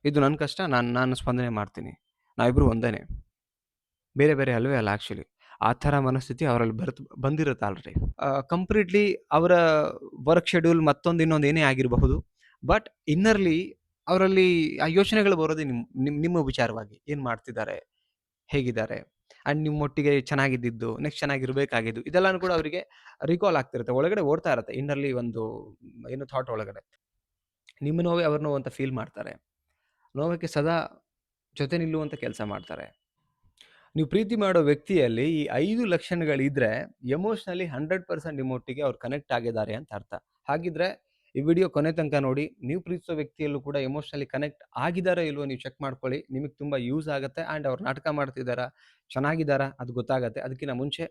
ಇದು ನನ್ನ ಕಷ್ಟ. ನಾನು ಸ್ಪಂದನೆ ಮಾಡ್ತೀನಿ. ನಾವಿಬ್ರು ಒಂದೇನೆ. ಬೇರೆ ಬೇರೆ ಅಲ್ವೇ ಅಲ್ಲ ಆ್ಯಕ್ಚುಲಿ. ಆ ಥರ ಮನಸ್ಥಿತಿ ಅವರಲ್ಲಿ ಬಂದಿರುತ್ತೆ ಆಲ್ರೆಡಿ. ಕಂಪ್ಲೀಟ್ಲಿ ಅವರ ವರ್ಕ್ ಶೆಡ್ಯೂಲ್ ಮತ್ತೊಂದು ಇನ್ನೊಂದು ಏನೇ ಆಗಿರಬಹುದು. ಬಟ್ ಇನ್ನರ್ಲಿ ಅವರಲ್ಲಿ ಆ ಯೋಚನೆಗಳು ಬರೋದೇ ನಿಮ್ಮ ವಿಚಾರವಾಗಿ. ಏನು ಮಾಡ್ತಿದ್ದಾರೆ? ಹೇಗಿದ್ದಾರೆ? ಆ್ಯಂಡ್ ನಿಮ್ಮೊಟ್ಟಿಗೆ ಚೆನ್ನಾಗಿದ್ದಿದ್ದು, ನೆಕ್ಸ್ಟ್ ಚೆನ್ನಾಗಿರ್ಬೇಕಾಗಿದ್ದು, ಇದೆಲ್ಲಾನು ಕೂಡ ಅವರಿಗೆ ರಿಕಾಲ್ ಆಗ್ತಿರುತ್ತೆ. ಒಳಗಡೆ ಓಡ್ತಾ ಇರುತ್ತೆ. ಇನ್ನರ್ಲಿ ಒಂದು ಏನು ಥಾಟ್ ಒಳಗಡೆ. ನಿಮ್ಮ ನೋವೇ ಅವ್ರ ನೋವು ಅಂತ ಫೀಲ್ ಮಾಡ್ತಾರೆ. ನೋವಕ್ಕೆ ಸದಾ ಜೊತೆ ನಿಲ್ಲುವಂತ ಕೆಲಸ ಮಾಡ್ತಾರೆ. ನೀವು ಪ್ರೀತಿ ಮಾಡೋ ವ್ಯಕ್ತಿಯಲ್ಲಿ ಈ 5 ಲಕ್ಷಣಗಳಿದ್ರೆ ಎಮೋಷನಲಿ 100% ನಿಮ್ಮೊಟ್ಟಿಗೆ ಅವ್ರು ಕನೆಕ್ಟ್ ಆಗಿದ್ದಾರೆ ಅಂತ ಅರ್ಥ. ಹಾಗಿದ್ರೆ ಈ ವಿಡಿಯೋ ಕೊನೆ ತನಕ ನೋಡಿ. ನೀವು ಪ್ರೀತಿಸೋ ವ್ಯಕ್ತಿಯಲ್ಲೂ ಕೂಡ ಎಮೋಷನಲಿ ಕನೆಕ್ಟ್ ಆಗಿದಾರೋ ಇಲ್ವೋ ನೀವು ಚೆಕ್ ಮಾಡ್ಕೊಳ್ಳಿ. ನಿಮಗೆ ತುಂಬ ಯೂಸ್ ಆಗುತ್ತೆ. ಆ್ಯಂಡ್ ಅವ್ರು ನಾಟಕ ಮಾಡ್ತಿದ್ದಾರಾ, ಚೆನ್ನಾಗಿದ್ದಾರಾ ಅದು ಗೊತ್ತಾಗುತ್ತೆ. ಅದಕ್ಕಿಂತ ಮುಂಚೆ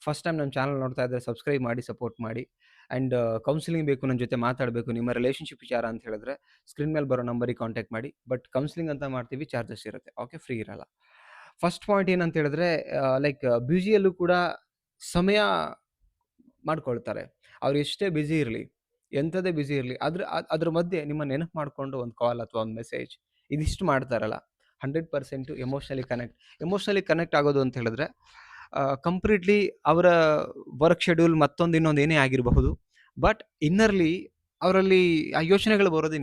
ಫಸ್ಟ್ ಟೈಮ್ ನಮ್ಮ ಚಾನಲ್ ನೋಡ್ತಾ ಇದ್ದರೆ ಸಬ್ಸ್ಕ್ರೈಬ್ ಮಾಡಿ, ಸಪೋರ್ಟ್ ಮಾಡಿ. ಆ್ಯಂಡ್ ಕೌನ್ಸಿಲಿಂಗ್ ಬೇಕು, ನನ್ನ ಜೊತೆ ಮಾತಾಡಬೇಕು, ನಿಮ್ಮ ರಿಲೇಷನ್‌ಶಿಪ್ ವಿಚಾರ ಅಂತ ಹೇಳಿದ್ರೆ ಸ್ಕ್ರೀನ್ ಮೇಲೆ ಬರೋ ನಂಬರಿಗೆ ಕಾಂಟ್ಯಾಕ್ಟ್ ಮಾಡಿ. ಬಟ್ ಕೌನ್ಸಿಲಿಂಗ್ ಅಂತ ಮಾಡ್ತೀವಿ, ಚಾರ್ಜಸ್ ಇರುತ್ತೆ. ಓಕೆ, ಫ್ರೀ ಇರಲ್ಲ. ಫಸ್ಟ್ ಪಾಯಿಂಟ್ ಏನಂತ ಹೇಳಿದ್ರೆ ಲೈಕ್ ಬ್ಯುಸಿಯಲ್ಲೂ ಕೂಡ ಸಮಯ ಮಾಡ್ಕೊಳ್ತಾರೆ. ಅವ್ರು ಎಷ್ಟೇ ಬ್ಯುಸಿ ಇರಲಿ, ಎಂಥದೇ ಬ್ಯುಸಿ ಇರಲಿ, ಅದ್ರ ಮಧ್ಯೆ ನಿಮ್ಮ ನೆನಪು ಮಾಡಿಕೊಂಡು ಒಂದು ಕಾಲ್ ಅಥವಾ ಒಂದು ಮೆಸೇಜ್ ಇದಿಷ್ಟು ಮಾಡ್ತಾರಲ್ಲ, 100% ಎಮೋಷನಲಿ ಕನೆಕ್ಟ್ ಆಗೋದು ಅಂತ ಹೇಳಿದ್ರೆ ಕಂಪ್ಲೀಟ್ಲಿ ಅವರ ವರ್ಕ್ ಶೆಡ್ಯೂಲ್ ಮತ್ತೊಂದು ಇನ್ನೊಂದು ಏನೇ ಆಗಿರಬಹುದು. ಬಟ್ ಇನ್ನರ್ಲಿ ಅವರಲ್ಲಿ ಆ ಯೋಚನೆಗಳು ಬರೋದೇ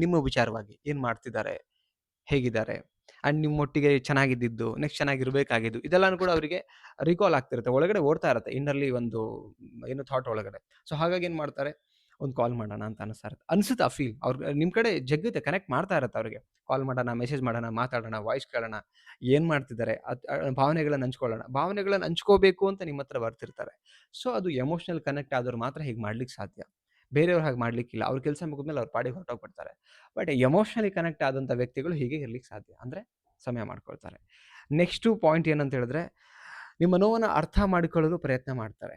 ನಿಮ್ಮ ವಿಚಾರವಾಗಿ. ಏನು ಮಾಡ್ತಿದ್ದಾರೆ? ಹೇಗಿದ್ದಾರೆ? ಆ್ಯಂಡ್ ನಿಮ್ಮೊಟ್ಟಿಗೆ ಚೆನ್ನಾಗಿದ್ದಿದ್ದು, ನೆಕ್ಸ್ಟ್ ಚೆನ್ನಾಗಿರ್ಬೇಕಾಗಿದ್ದು, ಇದೆಲ್ಲಾನು ಕೂಡ ಅವರಿಗೆ ರಿಕಾಲ್ ಆಗ್ತಿರುತ್ತೆ. ಒಳಗಡೆ ಓಡ್ತಾ ಇರುತ್ತೆ. ಇನ್ನರ್ಲಿ ಒಂದು ಏನು ಥಾಟ್ ಒಳಗಡೆ. ಸೊ ಹಾಗಾಗಿ ಏನು ಮಾಡ್ತಾರೆ, ಒಂದು ಕಾಲ್ ಮಾಡೋಣ ಅಂತ ಅನ್ಸುತ್ತೆ ಆ ಫೀಲ್. ನಿಮ್ಮ ಕಡೆ ಜಗ್ಗುತ್ತೆ, ಕನೆಕ್ಟ್ ಮಾಡ್ತಾ ಇರುತ್ತೆ ಅವ್ರಿಗೆ. ಕಾಲ್ ಮಾಡೋಣ, ಮೆಸೇಜ್ ಮಾಡೋಣ, ಮಾತಾಡೋಣ, ವಾಯ್ಸ್ ಕೇಳೋಣ, ಏನು ಮಾಡ್ತಿದ್ದಾರೆ, ಭಾವನೆಗಳನ್ನ ಹಂಚ್ಕೊಳ್ಳೋಣ. ಭಾವನೆಗಳನ್ನ ಹಂಚ್ಕೋಬೇಕು ಅಂತ ನಿಮ್ಮ ಹತ್ರ ಬರ್ತಿರ್ತಾರೆ. ಸೊ ಅದು ಎಮೋಷನಲ್ ಕನೆಕ್ಟ್ ಆದವ್ರು ಮಾತ್ರ ಹೀಗೆ ಮಾಡ್ಲಿಕ್ಕೆ ಸಾಧ್ಯ. ಬೇರೆಯವ್ರು ಹಾಗೆ ಮಾಡ್ಲಿಕ್ಕಿಲ್ಲ. ಅವ್ರ ಕೆಲಸ ಮುಗಿದ್ಮೇಲೆ ಅವ್ರ ಪಾಡಿಗೆ ಹೊರಟೋಗ್ಬಿಡ್ತಾರೆ. ಬಟ್ ಎಮೋಷನಲಿ ಕನೆಕ್ಟ್ ಆದಂಥ ವ್ಯಕ್ತಿಗಳು ಹೀಗೆ ಇರ್ಲಿಕ್ಕೆ ಸಾಧ್ಯ. ಅಂದರೆ ಸಮಯ ಮಾಡ್ಕೊಳ್ತಾರೆ. ನೆಕ್ಸ್ಟು ಪಾಯಿಂಟ್ ಏನಂತ ಹೇಳಿದ್ರೆ, ನಿಮ್ಮ ನೋವನ್ನು ಅರ್ಥ ಮಾಡಿಕೊಳ್ಳಲು ಪ್ರಯತ್ನ ಮಾಡ್ತಾರೆ.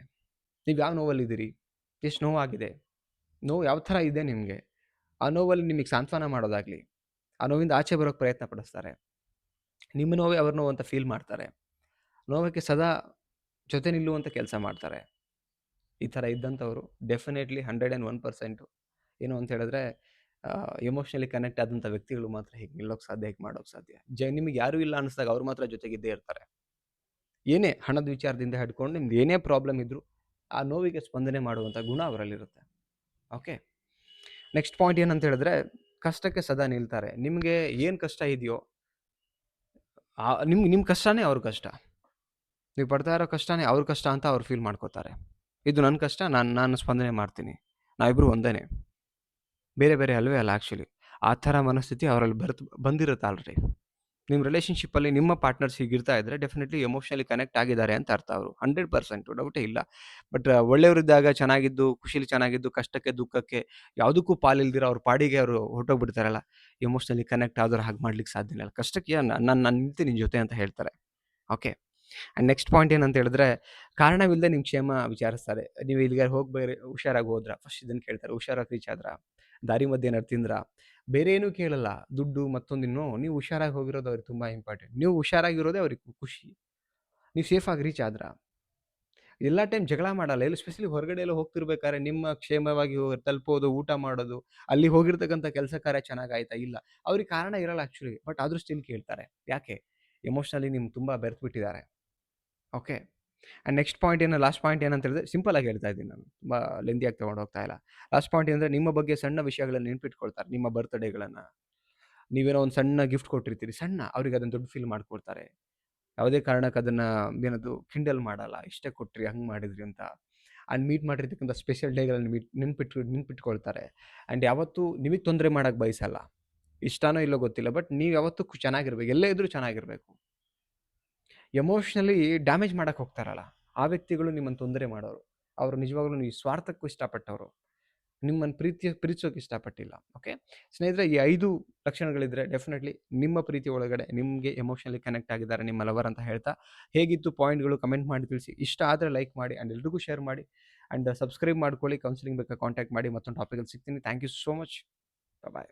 ನೀವು ಯಾವ ನೋವಲ್ಲಿದ್ದೀರಿ? ಎಷ್ಟು ನೋವಾಗಿದೆ? ನೋವು ಯಾವ ಥರ ಇದೆ ನಿಮಗೆ? ಆ ನೋವಲ್ಲಿ ನಿಮಗೆ ಸಾಂತ್ವನ ಮಾಡೋದಾಗ್ಲಿ, ಆ ನೋವಿಂದ ಆಚೆ ಬರೋಕ್ಕೆ ಪ್ರಯತ್ನ ಪಡಿಸ್ತಾರೆ. ನಿಮ್ಮ ನೋವೇ ಅವ್ರ ನೋವು ಅಂತ ಫೀಲ್ ಮಾಡ್ತಾರೆ. ನೋವಕ್ಕೆ ಸದಾ ಜೊತೆ ನಿಲ್ಲುವಂಥ ಕೆಲಸ ಮಾಡ್ತಾರೆ. ಈ ಥರ ಇದ್ದಂಥವ್ರು ಡೆಫಿನೆಟ್ಲಿ 101% ಏನು ಅಂತ ಹೇಳಿದ್ರೆ ಎಮೋಷನಲಿ ಕನೆಕ್ಟ್ ಆದಂಥ ವ್ಯಕ್ತಿಗಳು ಮಾತ್ರ ಹೀಗೆ ನಿಲ್ಲೋಕ್ಕೆ ಸಾಧ್ಯ, ಹೀಗೆ ಮಾಡೋಕ್ಕೆ ಸಾಧ್ಯ. ನಿಮಗೆ ಯಾರೂ ಇಲ್ಲ ಅನ್ನಿಸ್ದಾಗ ಅವ್ರು ಮಾತ್ರ ಜೊತೆಗಿದ್ದೇ ಇರ್ತಾರೆ. ಏನೇ ಹಣದ ವಿಚಾರದಿಂದ ಹಿಡ್ಕೊಂಡು ನಿಮ್ದು ಏನೇ ಪ್ರಾಬ್ಲಮ್ ಇದ್ದರೂ ಆ ನೋವಿಗೆ ಸ್ಪಂದನೆ ಮಾಡುವಂಥ ಗುಣ ಅವರಲ್ಲಿರುತ್ತೆ. ಓಕೆ, ನೆಕ್ಸ್ಟ್ ಪಾಯಿಂಟ್ ಏನಂತ ಹೇಳಿದ್ರೆ, ಕಷ್ಟಕ್ಕೆ ಸದಾ ನಿಲ್ತಾರೆ. ನಿಮಗೆ ಏನು ಕಷ್ಟ ಇದೆಯೋ ನಿಮ್ಮ ಕಷ್ಟನೇ ಅವ್ರ ಕಷ್ಟ. ನೀವು ಪಡ್ತಾ ಇರೋ ಕಷ್ಟನೇ ಅವ್ರ ಕಷ್ಟ ಅಂತ ಅವ್ರು ಫೀಲ್ ಮಾಡ್ಕೋತಾರೆ. ಇದು ನನ್ನ ಕಷ್ಟ, ನಾನು ಸ್ಪಂದನೆ ಮಾಡ್ತೀನಿ. ನಾವಿಬ್ರು ಒಂದೇನೆ. ಬೇರೆ ಬೇರೆ ಅಲ್ವೇ ಅಲ್ಲ ಆ್ಯಕ್ಚುಲಿ. ಆ ಥರ ಮನಸ್ಥಿತಿ ಅವರಲ್ಲಿ ಬಂದಿರುತ್ತೆ ಆಲ್ರೆಡಿ. ನಿಮ್ಮ ರಿಲೇಷನ್‌ಶಿಪ್ಪಲ್ಲಿ ನಿಮ್ಮ ಪಾರ್ಟ್ನರ್ಸ್ ಹೀಗಿರ್ತಾ ಇದ್ದರೆ ಡೆಫಿನೆಟ್ಲಿ ಎಮೋಷನಲಿ ಕನೆಕ್ಟ್ ಆಗಿದ್ದಾರೆ ಅಂತ ಅರ್ಥ ಅವರು. 100% ಡೌಟೇ ಇಲ್ಲ. ಬಟ್ ಒಳ್ಳೆಯವರಿದ್ದಾಗ ಚೆನ್ನಾಗಿದ್ದು, ಖುಷಿಲಿ ಚೆನ್ನಾಗಿದ್ದು, ಕಷ್ಟಕ್ಕೆ, ದುಃಖಕ್ಕೆ ಯಾವುದಕ್ಕೂ ಪಾಲಿಲ್ದಿರೋ ಅವ್ರ ಪಾಡಿಗೆ ಅವರು ಹೊರಟೋಗ್ಬಿಡ್ತಾರಲ್ಲ, ಎಮೋಷನಲಿ ಕನೆಕ್ಟ್ ಆದವ್ರು ಹಾಗೆ ಮಾಡ್ಲಿಕ್ಕೆ ಸಾಧ್ಯನೇ ಇಲ್ಲ. ಕಷ್ಟಕ್ಕೆ ನಾನು ನಿಂತು ನಿನ್ನ ಜೊತೆ ಅಂತ ಹೇಳ್ತಾರೆ. ಓಕೆ. ಆ್ಯಂಡ್ ನೆಕ್ಸ್ಟ್ ಪಾಯಿಂಟ್ ಏನಂತ ಹೇಳಿದ್ರೆ, ಕಾರಣವಿಲ್ಲದೆ ನಿಮ್ಮ ಕ್ಷೇಮ ವಿಚಾರಿಸ್ತಾರೆ. ನೀವು ಇಲ್ಲಿಗಾರು ಹೋಗಿ ಹುಷಾರಾಗಿ ಹೋದ್ರಾ? ಫಸ್ಟ್ ಇದನ್ನು ಕೇಳ್ತಾರೆ. ಹುಷಾರಾಗಿ ರೀಚ್ ಆದ್ರಾ? ದಾರಿ ಮಧ್ಯೆ ಏನಾದ್ರು ತಿಂದ್ರಾ? ಬೇರೆ ಏನೂ ಕೇಳಲ್ಲ. ದುಡ್ಡು ಮತ್ತೊಂದಿನ್ನು, ನೀವು ಹುಷಾರಾಗಿ ಹೋಗಿರೋದು ಅವ್ರಿಗೆ ತುಂಬ ಇಂಪಾರ್ಟೆಂಟ್. ನೀವು ಹುಷಾರಾಗಿರೋದೇ ಅವ್ರಿಗೆ ಖುಷಿ. ನೀವು ಸೇಫಾಗಿ ರೀಚ್ ಆದ್ರಾ? ಎಲ್ಲ ಟೈಮ್ ಜಗಳ ಮಾಡಲ್ಲ. ಸ್ಪೆಷಲಿ ಹೊರಗಡೆ ಎಲ್ಲ ಹೋಗ್ತಿರ್ಬೇಕಾದ್ರೆ ನಿಮ್ಮ ಕ್ಷೇಮವಾಗಿ ತಲುಪೋದು, ಊಟ ಮಾಡೋದು, ಅಲ್ಲಿ ಹೋಗಿರ್ತಕ್ಕಂಥ ಕೆಲಸ ಕಾರ್ಯ ಚೆನ್ನಾಗಾಯ್ತಾ? ಇಲ್ಲ. ಅವ್ರಿಗೆ ಕಾರಣ ಇರಲ್ಲ ಆ್ಯಕ್ಚುಲಿ. ಬಟ್ ಆದರೂ ಸ್ಟಿಲ್ ಕೇಳ್ತಾರೆ. ಯಾಕೆ? ಎಮೋಷನಲಿ ನಿಮ್ಗೆ ತುಂಬ ಬೆರೆತುಬಿಟ್ಟಿದ್ದಾರೆ. Okay. And next point last point ಏನಂತ ಹೇಳಿದ್ರೆ, ಸಿಂಪಲ್ ಆಗಿ ಹೇಳ್ತಾ ಇದ್ದೀನಿ ನಾನು. ತುಂಬ ಲೆಂದಿಯಾಗಿ ತಗೊಂಡು ಹೋಗ್ತಾ ಇಲ್ಲ. ಲಾಸ್ಟ್ ಪಾಯಿಂಟ್ ಏನಂದ್ರೆ, ನಿಮ್ಮ ಬಗ್ಗೆ ಸಣ್ಣ ವಿಷಯಗಳನ್ನ ನೆನ್ಪಿಟ್ಕೊಳ್ತಾರೆ. ನಿಮ್ಮ ಬರ್ತ್‌ಡೇಗಳನ್ನ. ನೀವೇನೋ ಒಂದು ಸಣ್ಣ ಗಿಫ್ಟ್ ಕೊಟ್ಟಿರ್ತೀರಿ. ಸಣ್ಣ, ಅವ್ರಿಗೆ ಅದನ್ನ ದೊಡ್ಡ ಫೀಲ್ ಮಾಡ್ಕೊಳ್ತಾರೆ. ಯಾವುದೇ ಕಾರಣಕ್ಕೆ ಅದನ್ನ ಏನದು ಕಿಂಡಲ್ ಮಾಡಲ್ಲ. ಇಷ್ಟೇ ಕೊಟ್ರಿ, ಹಂಗೆ ಮಾಡಿದ್ರಿ ಅಂತ. ಆ್ಯಂಡ್ ಮೀಟ್ ಮಾಡಿರ್ತಕ್ಕಂಥ ಸ್ಪೆಷಲ್ ಡೇಗಳನ್ನ ನೆನ್ಪಿಟ್ಕೊಳ್ತಾರೆ. ಆ್ಯಂಡ್ ಯಾವತ್ತೂ ನಿಮಗೆ ತೊಂದರೆ ಮಾಡಕ್ಕೆ ಬಯಸಲ್ಲ. ಇಷ್ಟನೋ ಇಲ್ಲೋ ಗೊತ್ತಿಲ್ಲ. ಬಟ್ ನೀವು ಯಾವತ್ತೂ ಚೆನ್ನಾಗಿರ್ಬೇಕು. ಎಲ್ಲೇ ಇದ್ರೂ ಚೆನ್ನಾಗಿರ್ಬೇಕು. ಎಮೋಷನಲಿ ಡ್ಯಾಮೇಜ್ ಮಾಡಕ್ಕೆ ಹೋಗ್ತಾರಲ್ಲ, ಆ ವ್ಯಕ್ತಿಗಳು ನಿಮ್ಮನ್ನು ತೊಂದರೆ ಮಾಡೋರು. ಅವರು ನಿಜವಾಗ್ಲೂ ನೀವು ಸ್ವಾರ್ಥಕ್ಕೂ ಇಷ್ಟಪಟ್ಟವರು. ನಿಮ್ಮನ್ನು ಪ್ರೀತಿಸೋಕೆ ಇಷ್ಟಪಟ್ಟಿಲ್ಲ. ಓಕೆ. ಸ್ನೇಹಿತರೆ, ಈ 5 ಲಕ್ಷಣಗಳಿದ್ರೆ ಡೆಫಿನೆಟ್ಲಿ ನಿಮ್ಮ ಪ್ರೀತಿ ಒಳಗಡೆ ನಿಮಗೆ ಎಮೋಷನಲಿ ಕನೆಕ್ಟ್ ಆಗಿದ್ದಾರೆ ನಿಮ್ಮ ಲವರ್ ಅಂತ ಹೇಳ್ತಾ, ಹೇಗಿತ್ತು ಪಾಯಿಂಟ್‌ಗಳು ಕಮೆಂಟ್ ಮಾಡಿ ತಿಳಿಸಿ. ಇಷ್ಟ ಆದರೆ ಲೈಕ್ ಮಾಡಿ ಆ್ಯಂಡ್ ಎಲ್ರಿಗೂ ಶೇರ್ ಮಾಡಿ ಆ್ಯಂಡ್ ಸಬ್ಸ್ಕ್ರೈಬ್ ಮಾಡ್ಕೊಳ್ಳಿ. ಕೌನ್ಸಿಲಿಂಗ್ ಬೇಕಾ ಕಾಂಟ್ಯಾಕ್ಟ್ ಮಾಡಿ. ಮತ್ತೊಂದು ಟಾಪಿಕಲ್ಲಿ ಸಿಗ್ತೀನಿ. Thank you so much. Bye.